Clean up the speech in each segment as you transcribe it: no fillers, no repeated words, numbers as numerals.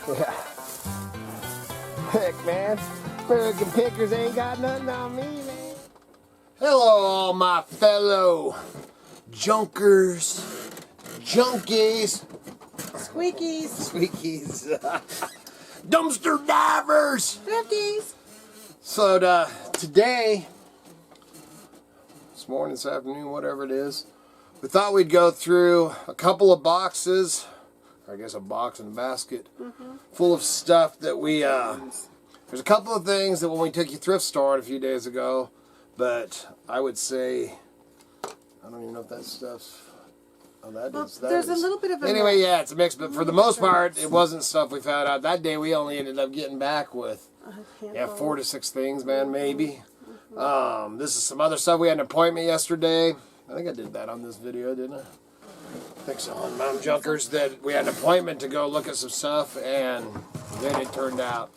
Yeah. Heck, man. American pickers ain't got nothing on me, man. Hello, all my fellow junkers, junkies, squeakies, dumpster divers, Drifties. So today, this morning, this afternoon, whatever it is, we thought we'd go through a couple of boxes, or I guess a box and a basket, full of stuff that we, there's a couple of things that when we took you thrift store a few days ago, but I would say, I don't even know if that stuff's, oh, there's a little bit of a anyway, mix. yeah, it's a mix, but for the most part, it wasn't stuff we found out. That day, we only ended up getting back with, 4 to 6 things, man, maybe. This is some other stuff. We had an appointment yesterday. I think I did that on this video, didn't I? I think so. On Mount Junkers, that we had an appointment to go look at some stuff, and then it turned out.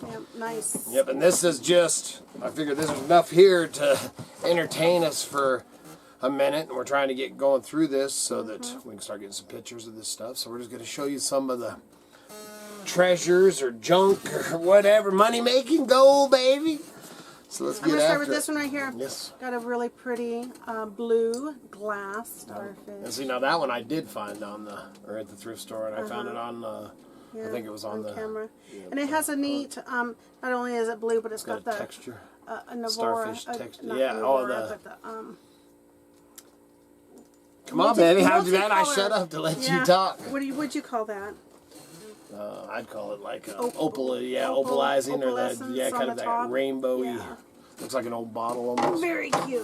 Yep, nice. Yep, and this is just, I figured this was enough here to entertain us for a minute, and we're trying to get going through this so that we can start getting some pictures of this stuff. So we're just going to show you some of the treasures or junk or whatever, money-making gold, baby. So let's get after it. I'm going to start with this one right here. Yes. Got a really pretty blue glass starfish. And see, now that one I did find on the, or at the thrift store, and I found it on, I think it was on the camera. And it has a neat, not only is it blue, but it's got the texture. A Navora, starfish texture. not Yeah, Navora, but the, come on, baby, how'd you that? I shut up to let you talk. What'd you call that? I'd call it like opalizing, or that, kind of that rainbowy. Yeah. Looks like an old bottle almost. Very cute.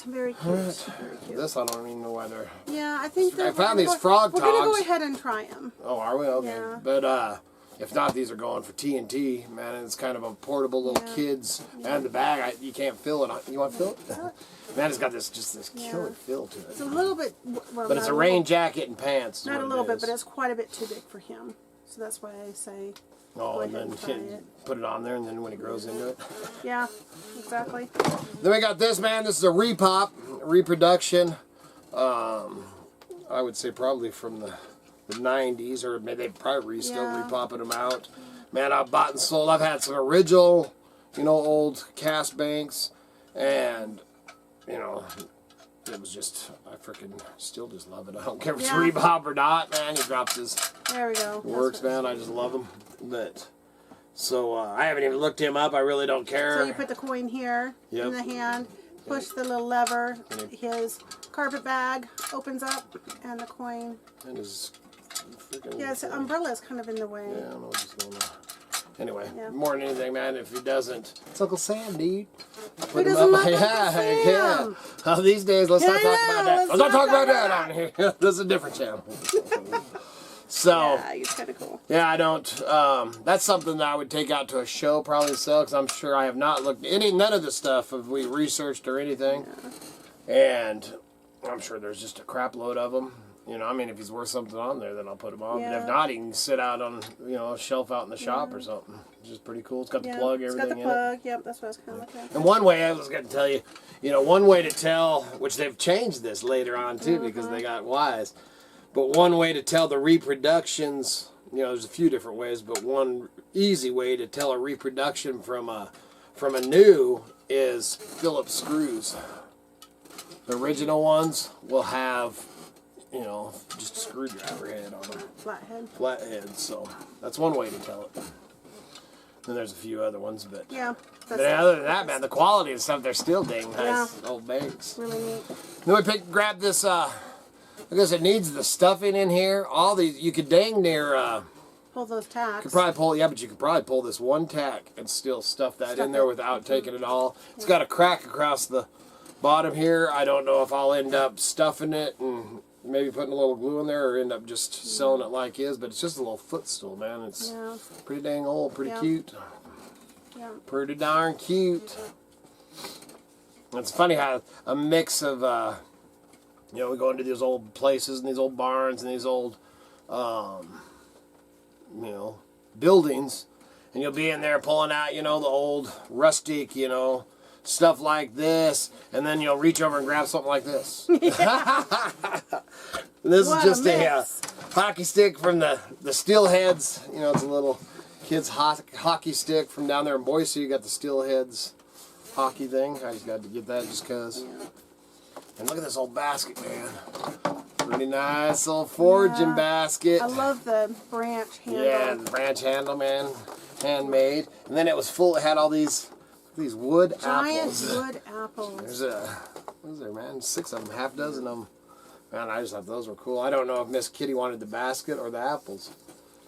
Very cute. Very cute. This I don't even know why they're. Yeah, I think I found these frog togs. We're gonna go ahead and try them. Oh, are we? Okay. Yeah. But if not, these are going for TNT, man. And it's kind of a portable little kids. And the bag, you can't fill it. You want to fill it? Man, it's got this killer feel to it. It's a little bit. Well, but it's a rain jacket and pants. Not a little bit, but it's quite a bit too big for him. So that's why I say. Oh, and then put it on there, and then when he grows into it. Yeah, exactly. Then we got this, man. This is a repop, reproduction. I would say probably from the 90s, or maybe they probably still repopping them out. Man, I've bought and sold. I've had some original, old cast banks, and, it was just, I freaking still just love it. I don't care if it's repop or not, man. He drops his there we go. Works, man. I just love him. But so I haven't even looked him up. I really don't care. So you put the coin here in the hand, push the little lever. His carpet bag opens up, and the coin. And his freaking. Yeah, his umbrella is kind of in the way. Yeah, I don't know what's going on. Anyway, more than anything, man, if he doesn't, it's Uncle Sam, dude. Who doesn't love Uncle Sam? Yeah. Oh, these days, let's not talk about that. Let's not talk about that on here. This is a different channel. So, yeah, he's kind of cool. Yeah, I don't, that's something that I would take out to a show, probably sell, because I'm sure I have not looked, none of this stuff have we researched or anything. Yeah. And I'm sure there's just a crap load of them. If he's worth something on there, then I'll put him on. Yeah. But if not, he can sit out on, a shelf out in the shop or something. Which is pretty cool. It's got the plug, everything in it. It's got the plug, yep, that's what I was kind of looking at. And one way, I was going to tell you, one way to tell, which they've changed this later on too, because they got wise. But one way to tell the reproductions, there's a few different ways, but one easy way to tell a reproduction from a new is Phillips screws. The original ones will have, just a screwdriver head on them. Flathead, so that's one way to tell it. Then there's a few other ones, but other than that, man, the quality of stuff, they're still dang nice old banks. Really neat. Then we grabbed this, because it needs the stuffing in here. All these, you could dang near, pull those tacks. Could probably pull, but you could probably pull this one tack and still stuff that in there without taking it all. It's got a crack across the bottom here. I don't know if I'll end up stuffing it and maybe putting a little glue in there, or end up just selling it like is, but it's just a little footstool, man. It's pretty dang old, pretty cute. Yeah. Pretty darn cute. It's funny how a mix of, we go into these old places and these old barns and these old, buildings, and you'll be in there pulling out, the old rustic, stuff like this, and then you'll reach over and grab something like this. This is just hockey stick from the Steelheads. You know, it's a little kid's hockey stick from down there in Boise. You got the Steelheads hockey thing. I just got to get that just because. Yeah. And look at this old basket, man. Pretty nice old foraging basket. I love the branch handle. Yeah, the branch handle, man. Handmade. And then it was full. It had all these wood apples. Giant wood apples. There's what is there, man? 6 of them, half dozen of them. Man, I just thought those were cool. I don't know if Miss Kitty wanted the basket or the apples.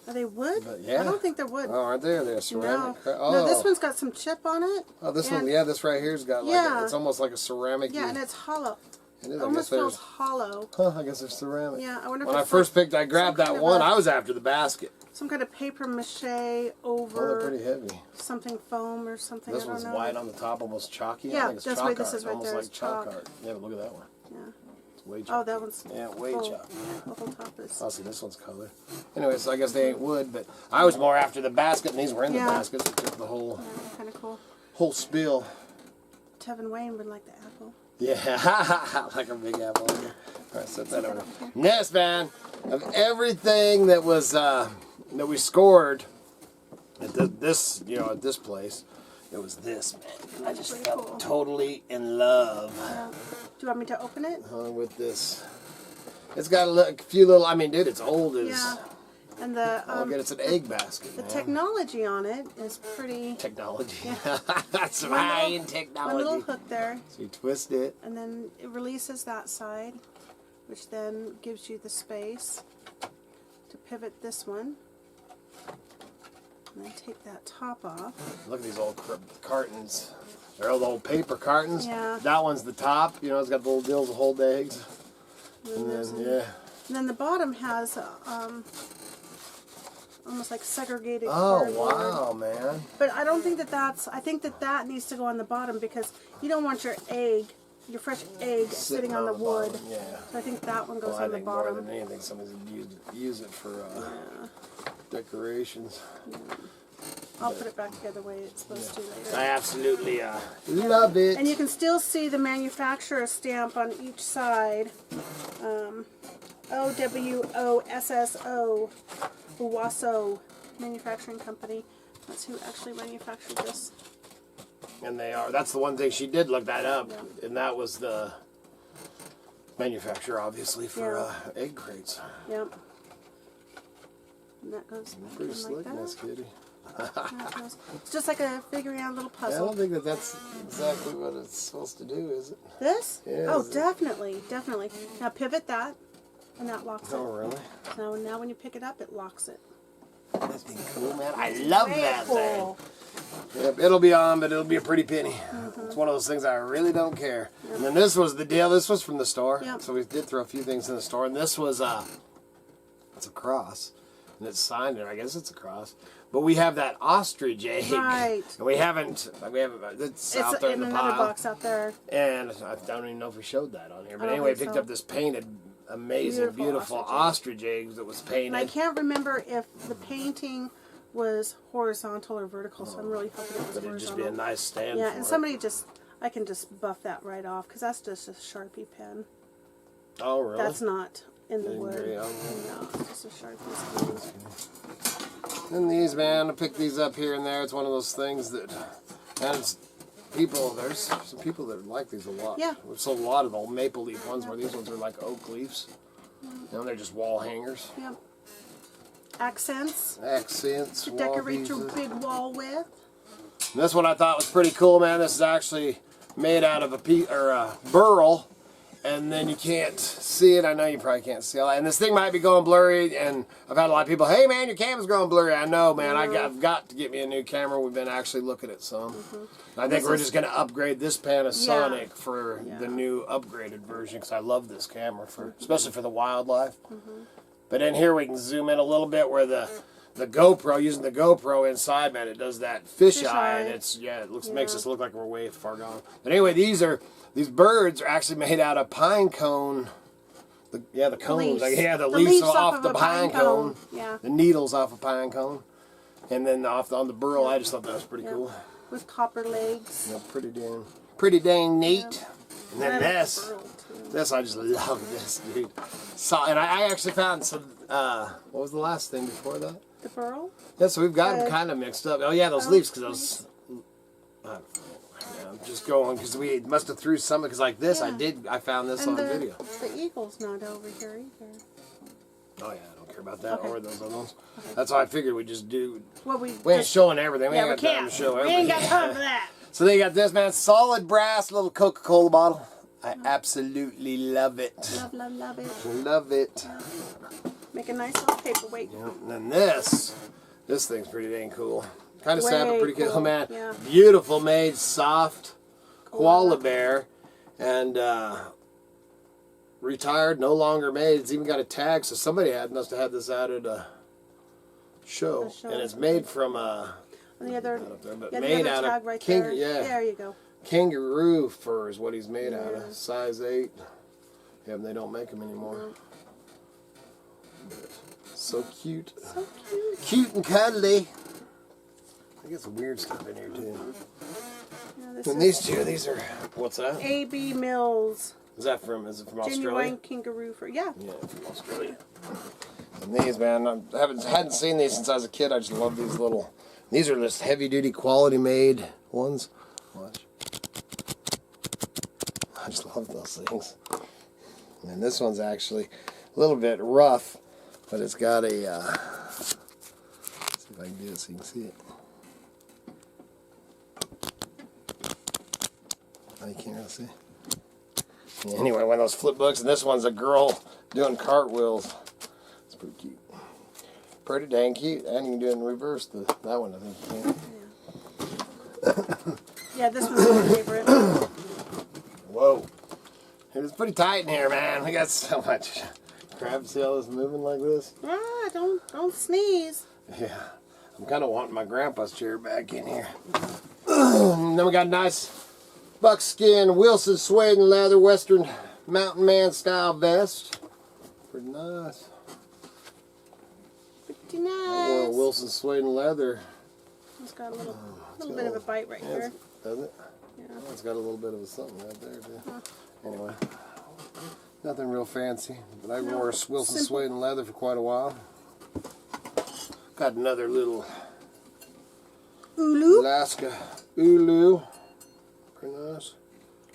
Are they wood? But, yeah. I don't think they're wood. Oh, aren't they? They're ceramic. No. Oh. No, this one's got some chip on it. Oh, this one, yeah, this right here's got like it's almost like a ceramic. Yeah, and it's hollow. It is. It almost feels hollow. Huh, I guess they're ceramic. Yeah, I wonder if when I it's first like picked, I grabbed that one. I was after the basket. Some kind of paper mache over. Oh, they're pretty heavy. Something foam or something. This I don't one's know. white on the top, almost chalky. Yeah, I think it's that's chalk why this art. is right Almost there. like It's chalk chalk. art. Yeah, but look at that one. Yeah. It's way chalk. Oh, that one's way full. chalk. Yeah, the whole top is. Oh, see, this one's color. Anyway, so I guess they ain't wood, but I was more after the basket, and these were in the basket. So took the whole, kind of cool. whole spill. Tevin Wayne would like the apple. Yeah, like a big apple. All right, set that over. Next, man, of everything that was that we scored at this, at this place, it was this, man. I just felt totally in love. Yeah. Do you want me to open it? With this. It's got a few little. I mean, dude, it's old as. Yeah. And the look at it's an egg basket. The technology on it is pretty. Technology. Yeah. That's some high-end technology. One little hook there. So you twist it. And then it releases that side, which then gives you the space to pivot this one. And then take that top off. Look at these old cartons. They're old paper cartons. Yeah. That one's the top. You know, it's got the little deals to hold eggs. And then, And then the bottom has almost like segregated cardboard. Wow, man. But I don't think that's, I think that needs to go on the bottom because you don't want your fresh egg sitting on the wood. Yeah. So I think that one goes on the bottom. More than anything, somebody's use it for decorations. Yeah. I'll put it back together the way it's supposed to later. I absolutely love it. And you can still see the manufacturer stamp on each side. OWOSSO, Owasso Manufacturing Company. That's who actually manufactured this. And that's the one thing she did look that up. Yeah. And that was the manufacturer, obviously, for egg crates. Yep. And that goes pretty slick, like Miss Kitty. It's just like figuring out a little puzzle. I don't think that's exactly what it's supposed to do, is it? This? Yeah, oh, definitely. Now pivot that, and that locks it. Oh, really? So now when you pick it up, it locks it. That's been cool, man. I love that thing. Yep, it'll be on, but it'll be a pretty penny. It's one of those things I really don't care. Yep. And then this was the deal. This was from the store. Yep. So we did throw a few things in the store. And this was it's a cross. And it's signed there. I guess it's a cross. But we have that ostrich egg. Right. And we haven't, it's out there in the another pile. box out there. And I don't even know if we showed that on here. But anyway, I picked up this painted, amazing, beautiful ostrich egg that was painted. And I can't remember if the painting was horizontal or vertical, so I'm really hoping it was horizontal. But it'd just be a nice stand Yeah, for and it. somebody I can just buff that right off, because that's just a Sharpie pen. Oh, really? That's not in the wood. Agree, no, it's just a Sharpie pen. And these, man, I picked these up here and there. It's one of those things that, and it's there's some people that like these a lot. Yeah. We've sold a lot of the old maple leaf ones, where these ones are like oak leaves. And they're just wall hangers. Yep. Accents. Accents. To decorate your big wall with. And this one I thought was pretty cool, man. This is actually made out of a burl, and then you can't see it. I know you probably can't see all that. And this thing might be going blurry, and I've had a lot of people, hey man, your camera's going blurry. I know, man. I've got to get me a new camera. We've been actually looking at some. I think we're just going to upgrade this Panasonic for the new upgraded version, because I love this camera, especially for the wildlife. But in here we can zoom in a little bit where the GoPro, using the GoPro inside, man, it does that fisheye, and it makes us look like we're way far gone. But anyway, these birds are actually made out of pine cone. The cones, the leaves off the pine cone. Yeah. The needles off a pine cone, and then on the burl. I just thought that was pretty cool. With copper legs. Yeah, pretty dang neat. And then this I just love this, dude. So, and I actually found some. What was the last thing before that? The burl. Yeah, so we've got them kind of mixed up. Oh yeah, those leaves, because those. I don't know. Yeah, I'm just going because we must have threw some. Because like this, I found this on video. The eagle's not over here either. Oh yeah, I don't care about that or those other ones. Okay. That's why I figured we just do. Well, we ain't showing everything. We ain't got time to show everything. We ain't got time for that. So they got this, man, solid brass little Coca-Cola bottle. I absolutely love it. Love it. Love it. Yeah. Make a nice little paperweight. Yeah. And then this thing's pretty dang cool. Kind of sad, but pretty cool, man. Yeah. Beautiful made, soft, koala bear, and retired, no longer made. It's even got a tag, so somebody must have had this out at a show. And it's made from the other, made out of right there. There you go. Kangaroo fur is what he's made out of. Size 8. Yeah, they don't make them anymore. So cute. So cute. Cute and cuddly. I get some weird stuff in here too. Yeah, and these are, what's that? A.B. Mills. Is it from Australia? Genuine kangaroo fur. Yeah. Yeah, from Australia. And these, man, I hadn't seen these since I was a kid. I just love these little. These are just heavy duty, quality made ones. Watch. I just love those things. And this one's actually a little bit rough, but it's got a. Let's see if I can do it so you can see it. Oh, you can't really see. Yeah, anyway, one of those flip books, and this one's a girl doing cartwheels. It's pretty cute. Pretty dang cute. And you can do it in reverse. That one, I think you can. Yeah, this one's my favorite. Whoa. It's pretty tight in here, man. We got so much crap. See all this moving like this? Ah, don't sneeze. Yeah. I'm kind of wanting my grandpa's chair back in here. Then we got a nice buckskin Wilson suede and leather Western mountain man style vest. Pretty nice. Pretty nice. Wilson suede and leather. It's got a little bit of a bite right here. Does it? Yeah. Oh, it's got a little bit of a something right there too. Anyway, nothing real fancy, but I wore a Wilson suede and leather for quite a while. Got another little Ulu. Alaska Ulu. Pretty nice.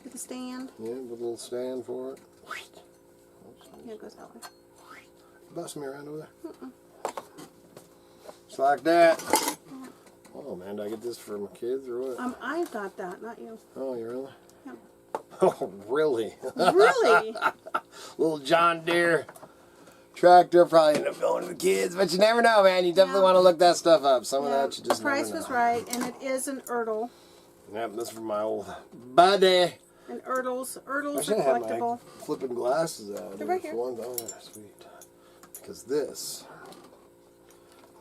With a stand. Yeah, with a little stand for it. Yeah, it goes that way. Bust me around over there. Just like that. Oh man, did I get this for my kids or what? I got that, not you. Oh, you really? Yeah. Oh, really? Really? Little John Deere tractor, probably end up going to the kids, but you never know, man. You definitely want to look that stuff up. Some of that you just never know. The price was right, and it is an Ertl. Yep, this is from my old buddy. And Ertls are collectible. Have my flipping glasses out. They're right here. Oh, sweet. Because this,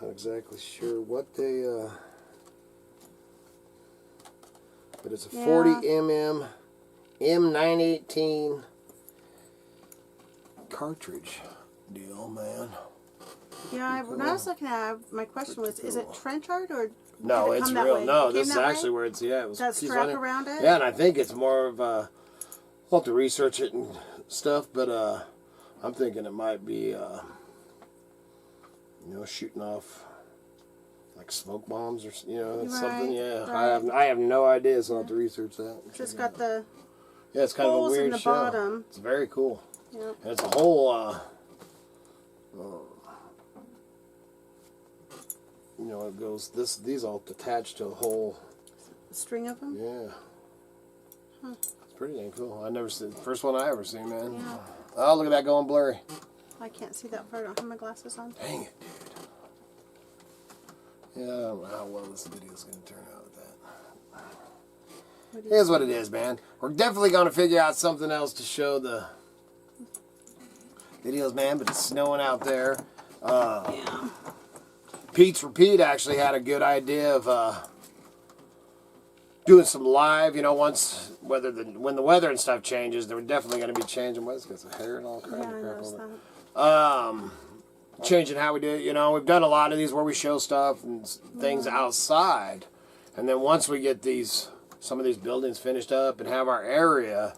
not exactly sure what they, but it's a 40 mm M918 cartridge deal, man. Yeah, when I was looking at it, my question was, is it trench art or? No, it's real. No, this is actually where it's, it was. That strap around it? Yeah, and I think it's more of a, I'll have to research it and stuff, but I'm thinking it might be, shooting off like smoke bombs or, something. Yeah, right. I have no idea, so I'll have to research that. Just got the it's kind of a weird in the shell. bottom. It's very cool. Yeah. And it's a whole, it goes, these all attached to a whole string of them? Yeah. Huh. It's pretty dang cool. I never seen, first one I ever seen, man. Yeah. Oh, look at that going blurry. I can't see that far. I don't have my glasses on. Dang it, dude. Yeah, I don't know how well this video is going to turn out with that. Here's what it is, man. We're definitely going to figure out something else to show the videos, man, but it's snowing out there. Yeah. Pete's Repeat actually had a good idea of doing some live, once when the weather and stuff changes, they're definitely going to be changing. What's got some hair and all kinds of crap on it. Changing how we do it. We've done a lot of these where we show stuff and things outside, and then once we get some of these buildings finished up and have our area,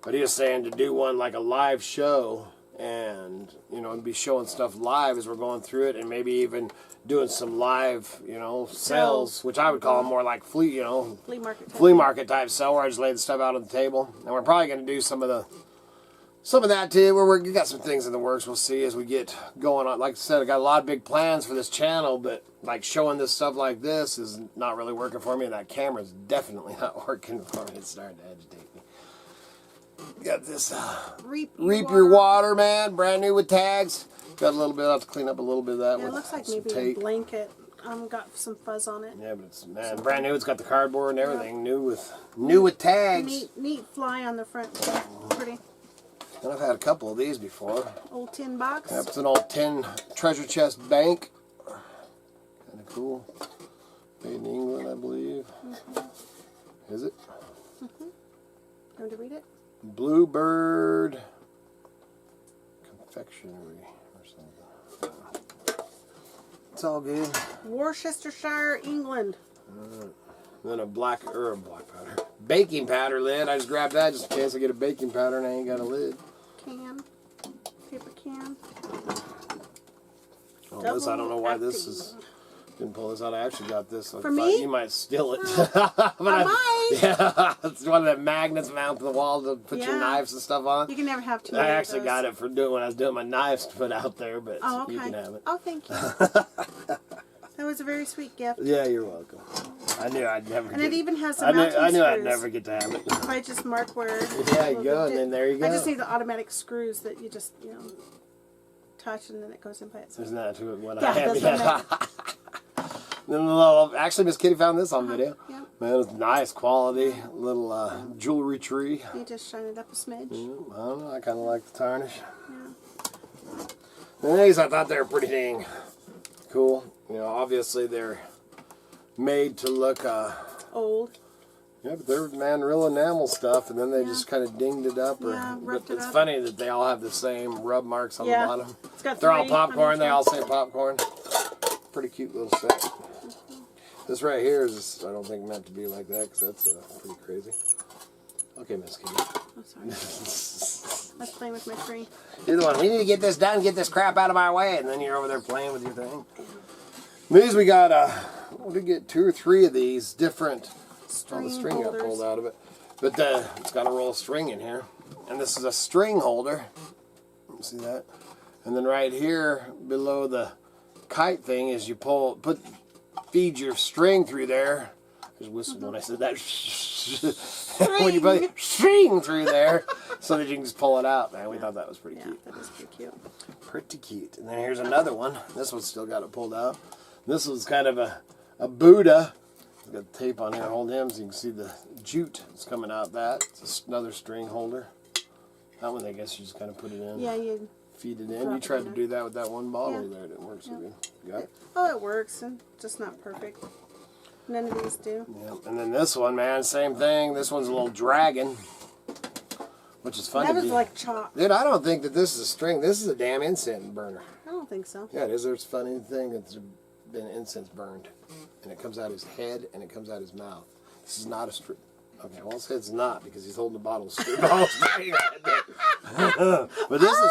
But he was saying to do one like a live show, and you know, be showing stuff live as we're going through it, and maybe even doing some live, you know, sales, which I would call more like flea market type sell, where I just lay the stuff out on the table. And we're probably going to do some of that too, where we got some things in the works. We'll see as we get going on. Like I said, I got a lot of big plans for this channel, but like showing this stuff like this is not really working for me, and that camera's definitely not working for me. It's starting to agitate me. Got this Reap Your Water, man, brand new with tags. Got a little bit, I'll have to clean up a little bit of that. Yeah, it looks like maybe tape. a blanket. Got some fuzz on it. Yeah, but it's brand new. It's got the cardboard and everything, new with tags. Neat fly on the front. Pretty. And I've had a couple of these before. Old tin box. Yep, it's an old tin treasure chest bank. Kind of cool. Made in England, I believe. Is it? Want to read it? Bluebird Confectionery or something. It's all good. Worcestershire, England. Then a black powder. Baking powder lid. I just grabbed that just in case I get a baking powder and I ain't got a lid. Paper can. Oh, this, I don't know why this is. Didn't pull this out. I actually got this. So for me? You might steal it. I might. Yeah, it's one of the magnets mounted to the wall to put your knives and stuff on. You can never have too I many actually of those. got it for doing when I was doing my knives to put out there, but you can have it. Oh, thank you. That was a very sweet gift. Yeah, you're welcome. I knew I'd never. And it even has some mounting I knew screws. I'd never get to have it. If I just mark where. Yeah, you go, and then there you go. I just need the automatic screws that you just touch, and then it goes in by itself. Isn't that what Yeah, I have? that's what Actually, Miss Kitty found this on video. Yeah. Man, it's nice quality little jewelry tree. You just shine it up a smidge. I don't know. I kind of like the tarnish. Yeah. And these, I thought they were pretty dang cool. You know, obviously they're made to look old. Yeah, but they're real enamel stuff, and then they just kind of dinged it up. Roughed it it's up. funny that they all have the same rub marks on the bottom. It's got they're all 3 popcorn. They all say popcorn. Pretty cute little set. This right here is, I don't think, meant to be like that, because that's pretty crazy. Okay, Miss Kitty. Oh, sorry. I was playing with my tree. You're the one. We need to get this done, get this crap out of my way, and then you're over there playing with your thing. These we got, we did get 2 or 3 of these different. String the string holders. got pulled out of it. But it's got a roll of string in here. And this is a string holder. See that? And then right here below the kite thing is you feed your string through there. I just whistled when I said that. When you put string through there so that you can just pull it out. Man, we thought that was pretty cute. That is pretty cute. Pretty cute. And then here's another one. This one's still got it pulled out. This was kind of a Buddha. It's got tape on here holding him so you can see the jute that's coming out that. It's another string holder. That one, I guess you just kind of put it in. Yeah, you feed it in. You tried to do that with that one bottle there. It didn't work so good. You got it? Oh, it works, and just not perfect. None of these do. Yeah. And then this one, man, same thing. This one's a little dragon, which is funny. That was like chalk. Dude, I don't think that this is a string. This is a damn incense burner. I don't think so. Yeah, it is. There's a funny thing that's been incense burned. And it comes out his head and it comes out his mouth. This is not a string. Okay, well, it's not because he's holding the bottle of string. But this is,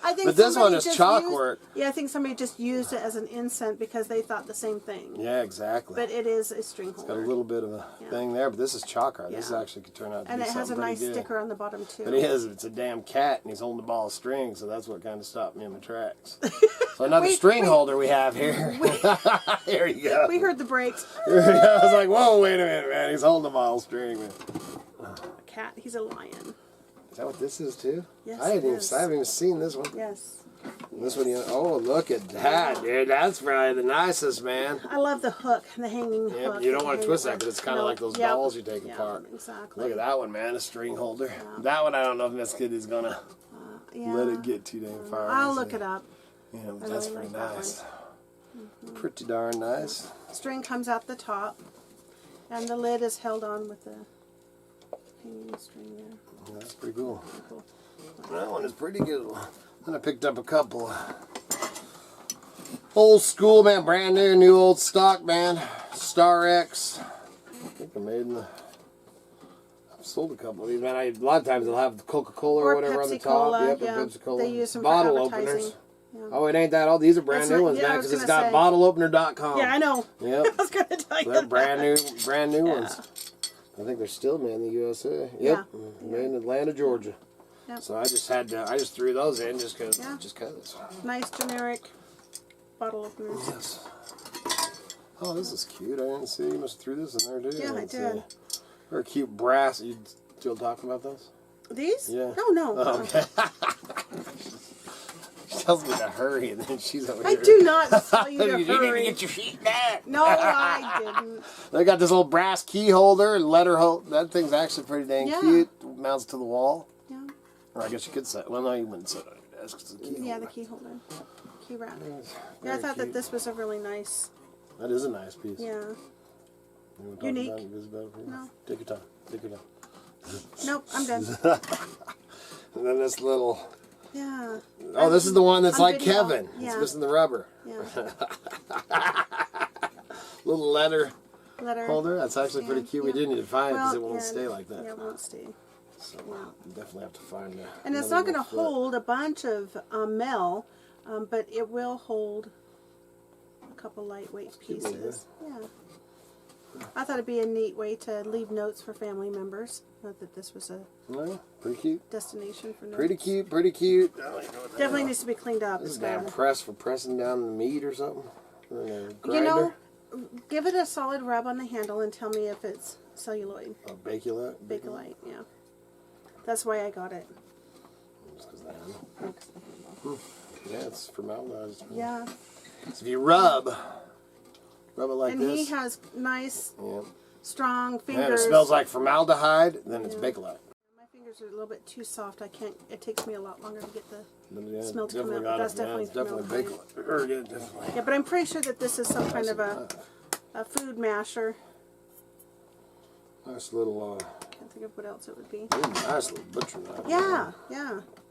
I think but this one somebody is just chalkwork. Yeah, I think somebody just used it as an incense because they thought the same thing. Yeah, exactly. But it is a string holder. Got a little bit of a thing there, but this is chalk art. This Yeah. actually could turn out to And be it has a something nice pretty good. sticker on the bottom, too. But it's a damn cat, and he's holding a ball of string, so that's what kind of stopped me in my tracks. So another string holder we have here. Here you go. We heard the brakes. I was like, whoa, wait a minute, man. He's holding a ball of string, man. A cat. He's a lion. Is that what this is, too? Yes, I haven't it even seen this one. Yes. This one, oh, look at that, dude. That's probably the nicest, man. I love the hook, the hanging Yeah, hook. you don't want to twist that because it's kind of like those balls you take Yeah, apart. exactly. Look at that one, man. A string holder. That one, I don't know if Miss Kitty's going to let it get too dang far. I'll look it up. Yeah, I that's really pretty like that nice. Pretty darn nice. String comes out the top, and the lid is held on with the hanging string there. Yeah, that's pretty cool. Cool. That one is pretty good. Then I picked up a couple. Old school, man. Brand new old stock, man. Star X. I think they're made in the sold a couple of these, man. A lot of times they'll have Coca-Cola or whatever on the top. Pepsi-Cola, Yep, yeah. Pepsi-Cola. They use them bottle for openers. advertising. Yeah. Oh, it ain't that old. These are brand new ones, man, because it's got bottleopener.com. Yeah, I was going to tell you They're that. brand new ones. I think they're still made in the USA. Yep, made in Atlanta, Georgia. Yep. So I just threw those in just because. Nice generic bottle openers. Yes. Oh, this is cute. I didn't see. You must have threw this in there too. Yeah, I did. Or cute brass. You still talking about those? These? Yeah. No. Oh, okay. She tells me to hurry, and then she's over here. I do not tell you to hurry. You need to get your feet back. No, I didn't. They got this old brass key holder and letter hold. That thing's actually pretty dang cute. Mounts to the wall. Yeah. Or I guess you could set. Well, no, you wouldn't set it on your desk. It's a key holder. The key holder. Key wrap. Yeah, I thought that this was a really nice. That is a nice piece. Yeah. You want to Unique. talk about invisibility? No. Take your time. Nope, I'm done. And then this little. Yeah. Oh, this is the one that's like video. Kevin. Yeah. It's missing the rubber. Yeah. Little letter Letter. holder. That's actually pretty cute. We do need to find it because it won't yeah, stay like that. Yeah, it won't stay. So we'll definitely have to find it. And it's not going to hold a bunch of mail, but it will hold a couple lightweight pieces. Yeah. I thought it'd be a neat way to leave notes for family members. Not that this was a pretty cute. destination for notes. Pretty cute. Definitely needs to be cleaned up. This is a damn press for pressing down the meat or something. Or You know, give it a solid rub on the handle and tell me if it's celluloid. Oh, Bakelite? Bakelite, yeah. That's why I got it. Yeah, it's formaldehyde. Yeah. So if you rub it like and this. And he has nice, strong fingers. And it smells like formaldehyde, then it's Bakelite. My fingers are a little bit too soft. I can't. It takes me a lot longer to get the smell to come out. But that's definitely Bakelite. Yeah, but I'm pretty sure that this is some kind of a food masher. Nice little. Can't think of what else it would be. Nice little butcher knife. Yeah.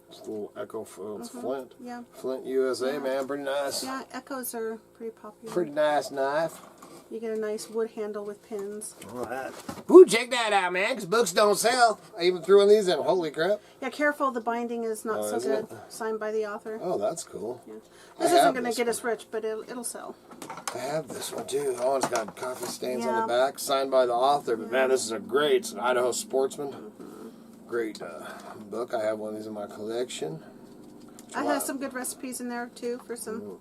Just a little Echo Flint. Yeah. Flint, USA, man. Pretty nice. Yeah, Echoes are pretty popular. Pretty nice knife. You get a nice wood handle with pins. Alright. Ooh, check that out, man, because books don't sell. I even threw in these in. Holy crap. Yeah, careful, the binding is not so good. Signed by the author. Oh, that's cool. Yeah. This isn't going to get us rich, but it'll sell. I have this one, too. Oh, it's got coffee stains on the back. Signed by the author. But, man, this is a great. It's an Idaho Sportsman. Great book. I have one of these in my collection. I have some good recipes in there, too, for some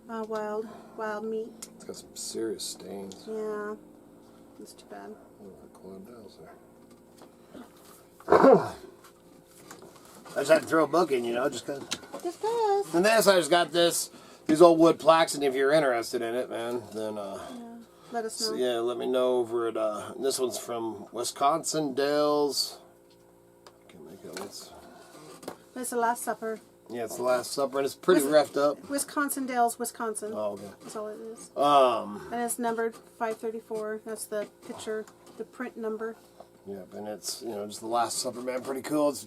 wild meat. It's got some serious stains. Yeah. It's too bad. I just had to throw a book in, just because. Just does. And this, I just got these old wood plaques, and if you're interested in it, man, then let us know. So, let me know over at this one's from Wisconsin Dells. Can't make out what's. It's the Last Supper. Yeah, it's the Last Supper, and it's pretty roughed up. Wisconsin Dells, Wisconsin. Oh, okay. That's all it is. And it's numbered 534. That's the picture, the print number. Yep, and it's just the Last Supper, man. Pretty cool. It's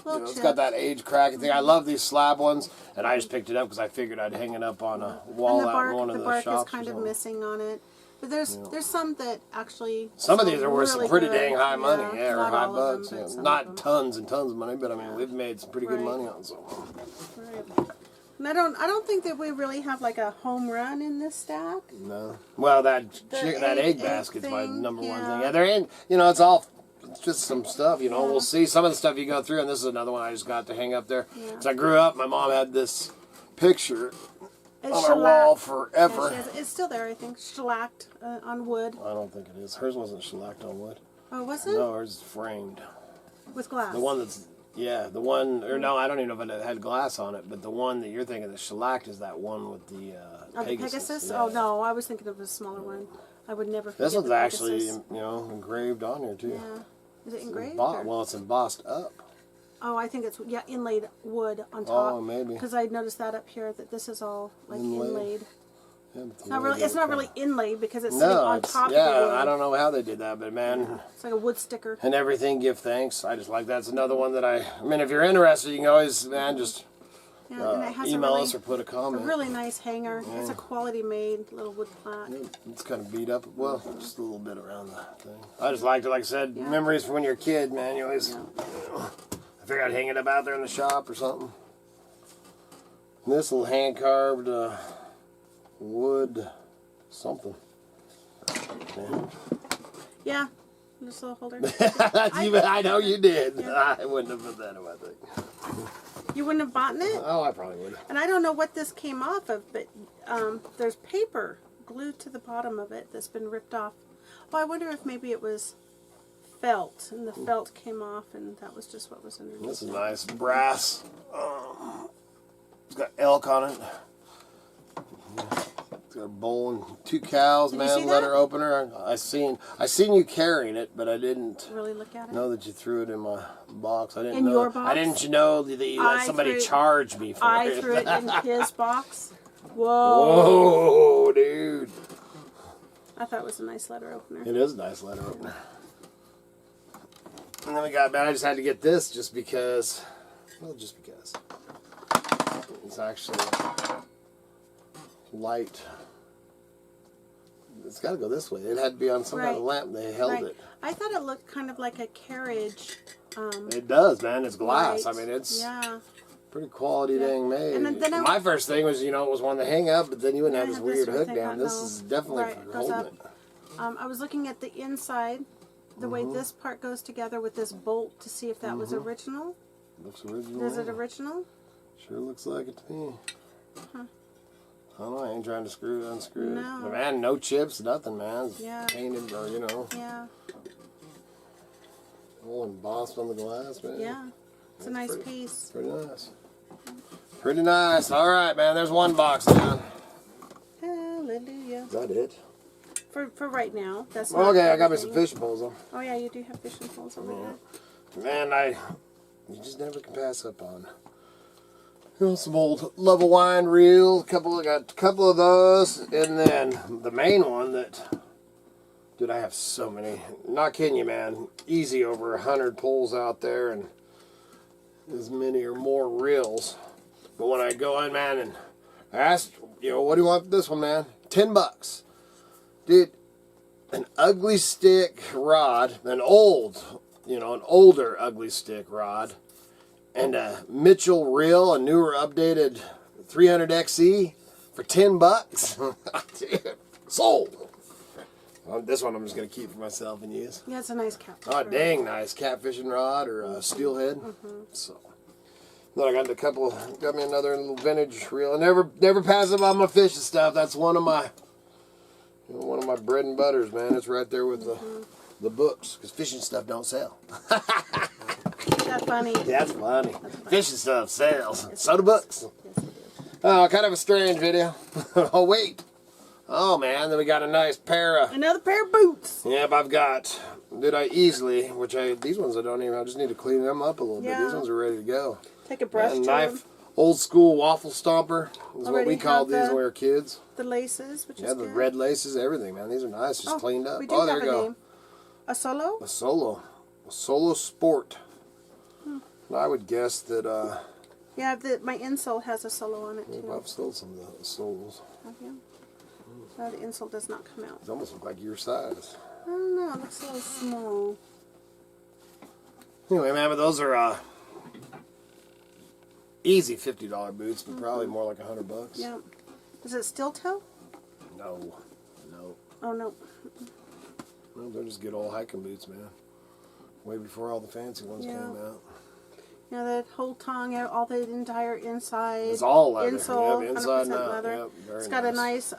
it's chip. got that age cracking thing. I love these slab ones, and I just picked it up because I figured I'd hang it up on a wall out in one of the shops. The bark is kind of missing on it. But there's some that actually. Some of these are worth some pretty dang high money, or not high all of bucks. them, Not tons and tons of money, but I mean we've made some pretty good money on some. Right. And I don't think that we really have like a home run in this stack. No. Well, that egg basket's my number one thing. Yeah, they're in. It's just some stuff. We'll see some of the stuff you go through, and this is another one I just got to hang up there. Yeah. So I grew up. My mom had this picture. On our wall forever. Yeah, it's still there, I think. Shellacked on wood. I don't think it is. Hers wasn't shellacked on wood. Oh, was it? No, hers is framed. With glass? The one that's, the one, or no, I don't even know if it had glass on it, but the one that you're thinking that's shellacked is that one with the Pegasus. Yeah. Oh, no, I was thinking of a smaller one. I would never forget This one's the actually, Pegasus. engraved on here, too. Yeah. Is it engraved? Well, it's embossed up. Oh, I think it's inlaid wood on top. Oh, maybe. Because I noticed that up here that this is all like inlaid. Yeah, it's not really inlaid because it's sitting on top of the wood. I don't know how they did that, but man. It's like a wood sticker. And everything, give thanks. I just like that's another one that if you're interested, you can always, just Yeah, and it has email us or put a a comment. really nice hanger. Yeah. It's a quality made little wood plaque. Yeah, it's kind of beat up. Well, just a little bit around the thing. I just liked it. Like I said, memories from when you're a kid, man. You always, I figured I'd hang it up out there in the shop or something. And this little hand carved wood something. Yeah, this little holder. I know you did. Yeah. I wouldn't have put that in my thing. You wouldn't have bought it? Oh, I probably would. And I don't know what this came off of, but there's paper glued to the bottom of it that's been ripped off. Oh, I wonder if maybe it was felt, and the felt came off, and that was just what was underneath. This is nice brass. It's got elk on it. It's got a bowl and 2 cows, Did you man. see Letter that? opener. I seen you carrying it, but I didn't Really look at it. know that you threw it in my box. I didn't In know. your box? I didn't know that you let somebody charged me for I it. threw it in his box. Whoa. Whoa, dude! I thought it was a nice letter opener. It is a nice letter opener. And then we got, man, I just had to get this just because. Well, just because. It's actually light. It's got to go this way. It had to be on some kind of lamp. They held it. I thought it looked kind of like a carriage. It does, man. It's glass. light. I mean, it's Yeah. pretty quality dang made. And then My first thing was, it was one to hang up, but then you wouldn't have this have weird this hook thing down. on, This no. is definitely Right, for it goes holding up. it. I was looking at the inside, the way this part goes together with this bolt to see if that was original. Looks original. Is it original? Sure looks like it to me. Huh. I don't know. I ain't trying to unscrew it. No. But man, no chips, nothing, man. It's Yeah. painted, or Yeah. all embossed on the glass, man. Yeah. It's a nice piece. Pretty nice. Pretty nice. All right, man. There's one box down. Hallelujah. Is that it? For right now. That's Well, not okay, I got me some everything. fishing poles, though. Oh yeah, you do have fishing poles over there. Man, you just never can pass up on. Some old level wine reels. Got a couple of those, and then the main one that, dude, I have so many. Not kidding you, man. Easy over 100 poles out there, and as many or more reels. But when I go in, man, and I asked, what do you want for this one, man? $10, dude. An ugly stick rod, an older ugly stick rod, and a Mitchell reel, a newer updated 300XE for $10. Dude, sold. This one I'm just gonna keep for myself and use. Yeah, it's a nice catfish. Oh, dang nice catfishing rod or a steelhead. So then I got me another little vintage reel. I never pass up on my fishing stuff. That's one of my bread and butters, man. It's right there with the books, because fishing stuff don't sell. That's funny. That's funny. Fishing stuff sells. So do books. Yes, it is. Oh, kind of a strange video. Oh, wait. Oh, man. Then we got a nice pair of... Another pair of boots. Yep, I've got... These ones I just need to clean them up a little bit. These ones are ready to go. Take a brush And to knife. them. Old school waffle stomper is what Already we called have these when we were kids. The laces, which is Yeah, the good. red laces, everything, man. These are nice, just cleaned up. We do Oh, there have you a go. name. A solo? A solo sport. I would guess that, Yeah, my insole has a solo on it too. I've sold some of the soles. Have you? No, the insole does not come out. They almost look like your size. I don't know, it looks a little small. Anyway, man, but those are, easy $50 boots, but probably more like $100. Yeah. Is it steel toe? No. Oh no. Well, they're just good old hiking boots, man. Way before all the fancy ones came out. Yeah, that whole tongue, all the entire inside. It's all leather. Insole, Yep, inside 100% and out. leather. Yep, very It's got a nice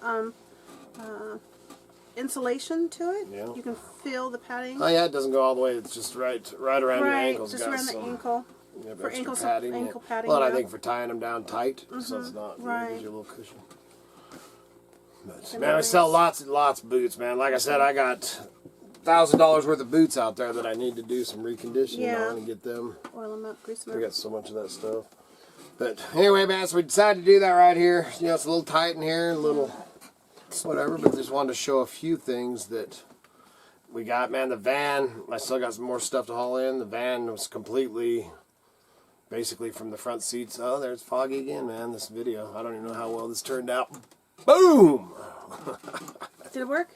insulation to it. Yeah. You can feel the padding. Oh yeah, it doesn't go all the way. It's just right around your ankles. just Got around the some, ankle. Yep, For extra ankle padding. Well, and I yeah. think for tying them down tight, so it's not right. gives you a little cushion. But, And man, we nice. sell lots and lots of boots, man. Like I said, I got $1,000 worth of boots out there that I need to do some reconditioning on and get them. Oil them up, grease them We up. got so much of that stuff. But anyway, man, so we decided to do that right here. It's a little tight in here, a little whatever, but just wanted to show a few things that we got, man. The van, I still got some more stuff to haul in. The van was completely basically from the front seats. Oh, there's foggy again, man. This video. I don't even know how well this turned out. Boom! Did it work?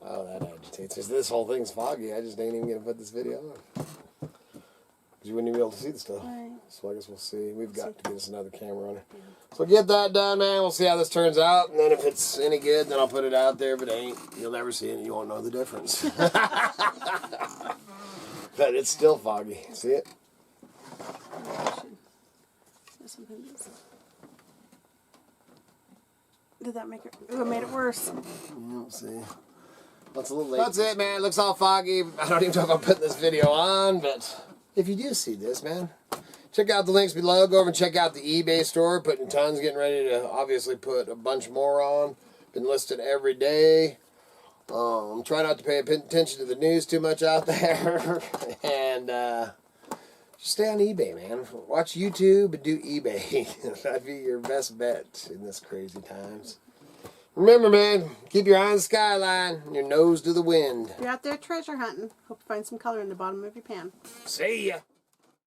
Oh, that agitates. This whole thing's foggy. I just ain't even gonna put this video on. Because you wouldn't even be able to see the stuff. Right. So I guess we'll see. We've got to get us another camera on it. So get that done, man. We'll see how this turns out. And then if it's any good, then I'll put it out there. If it ain't, you'll never see it and you won't know the difference. But it's still foggy. See it? Did that make it? Ooh, it made it worse. We'll see. That's a little late. That's it, man. It looks all foggy. I don't even know if I'm putting this video on, but if you do see this, man, check out the links below. Go over and check out the eBay store. Putting tons, getting ready to obviously put a bunch more on. Been listed every day. Try not to pay attention to the news too much out there. And just stay on eBay, man. Watch YouTube and do eBay. That'd be your best bet in this crazy times. Remember, man, keep your eye on the skyline and your nose to the wind. If you're out there treasure hunting, hope you find some color in the bottom of your pan. See ya.